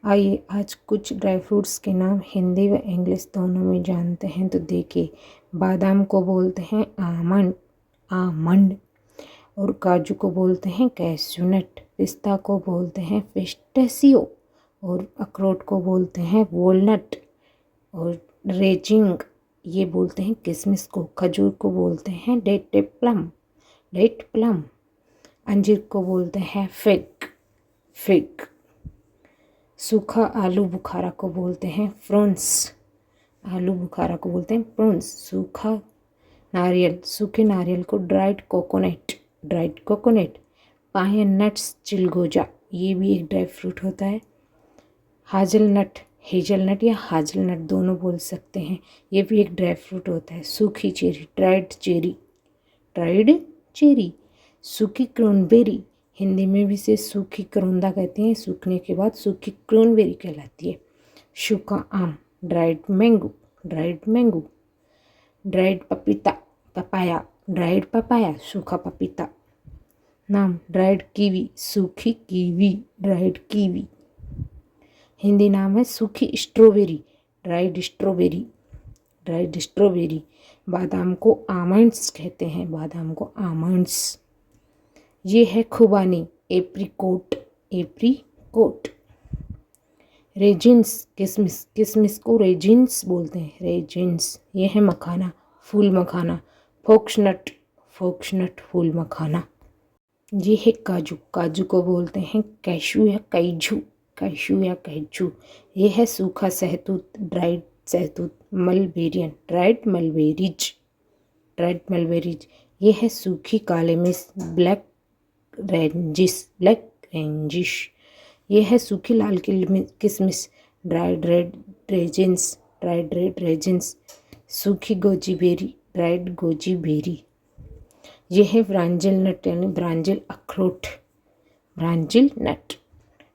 आइए आज कुछ ड्राई फ्रूट्स के नाम हिंदी व इंग्लिश दोनों में जानते हैं। तो देखिए, बादाम को बोलते हैं आमंड आमंड और काजू को बोलते हैं कैश्यूनट, पिस्ता को बोलते हैं पिस्ताशियो और अखरोट को बोलते हैं वॉलनट और रेजिंग ये बोलते हैं किशमिश को। खजूर को बोलते हैं डेट प्लम। अंजीर को बोलते हैं फिग। सूखा आलू बुखारा को बोलते हैं प्रॉन्स। सूखे नारियल को ड्राइड कोकोनट। पाइन नट्स चिलगोजा ये भी एक ड्राई फ्रूट होता है। हेजलनट या हाजलनट दोनों बोल सकते हैं, ये भी एक ड्राई फ्रूट होता है। सूखी चेरी ड्राइड चेरी। सूखी क्रॉनबेरी, हिंदी में भी इसे सूखी करौंदा कहते हैं, सूखने के बाद सूखी क्रॉनबेरी कहलाती है। सूखा आम ड्राइड मैंगो। ड्राइड पपाया सूखा पपीता। नाम ड्राइड कीवी सूखी कीवी ड्राइड कीवी। हिंदी नाम है सूखी स्ट्रॉबेरी ड्राइड स्ट्रॉबेरी। बादाम को आमंड्स कहते हैं, ये है खुबानी एप्रिकोट। रेजिन्स किसमिस को रेजिन्स बोलते हैं, ये है मखाना फूल मखाना। फोक्सनट फूल मखाना। ये है काजू को बोलते हैं कैशू या कैजू। ये है सूखा सहतूत ड्राइड सहतूत। मलबेरियन ड्राइड मलबेरीज। ये है सूखी काले मिर्च ब्लैक रेंजिश। ये है सूखी लाल किशमिश ड्राइड रेड रेजिन्स। सूखी goji berry dried goji berry. ये है ब्रांजिल नट यानी ब्रांजिल अखरोट नट।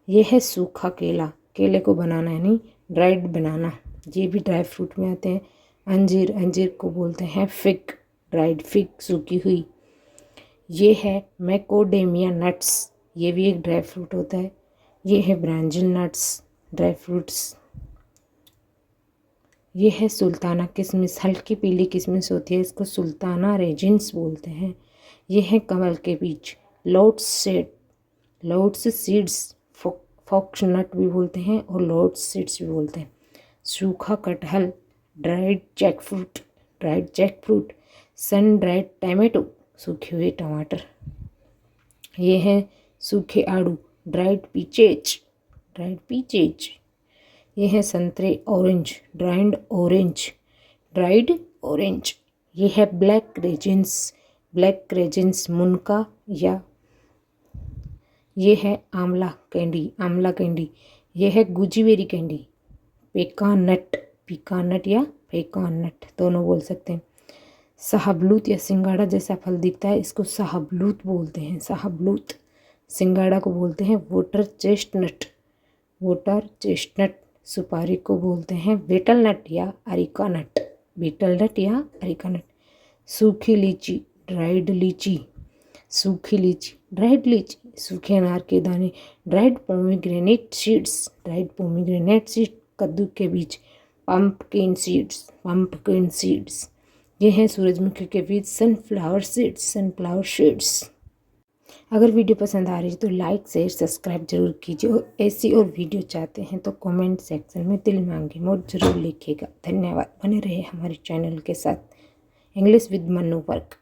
ये है सूखा केले को बनाना यानी ड्राइड बनाना, ये भी ड्राई फ्रूट में आते हैं। अंजीर को बोलते हैं ड्राइड फिग सूखी हुई। ये है मैकोडेमिया नट्स, ये भी एक ड्राई फ्रूट होता है। ये है ब्रांजिल नट्स ड्राई फ्रूट्स। ये है सुल्ताना किशमिश, हल्की पीली किशमिश होती है, इसको सुल्ताना रेजिन्स बोलते हैं। ये है कमल के बीज लोट्स सीड्स फॉक्सनट भी बोलते हैं और लोट्स सीड्स भी बोलते हैं। सूखा कटहल dried jackfruit. Sun dried tomato सूखे हुए टमाटर। ये है सूखे आड़ू ड्राइड पीचेज। ये है संतरे ऑरेंज ड्राइड ऑरेंज। ये है ब्लैक रेजिन्स मुनका या। ये है आमला कैंडी। ये है गुजीबेरी कैंडी। पेकान नट या दोनों बोल सकते हैं। शाहबलूत या सिंगाड़ा जैसा फल दिखता है, इसको शाहबलूत बोलते हैं। सिंगाड़ा को बोलते हैं वाटर चेस्टनट। सुपारी को बोलते हैं बीटल नट या अरिका नट। सूखी लीची ड्राइड लीची। सूखे अनार के दाने ड्राइड पोमीग्रेनेट सीड्स। कद्दू के बीज पम्पकिन सीड्स। ये हैं सूरजमुखी के बीज सनफ्लावर सीड्स। अगर वीडियो पसंद आ रही है तो लाइक शेयर सब्सक्राइब जरूर कीजिए और ऐसी और वीडियो चाहते हैं तो कमेंट सेक्शन में दिल मांगे मोड जरूर लिखिएगा। धन्यवाद। बने रहे हमारे चैनल के साथ। English with Mannu work.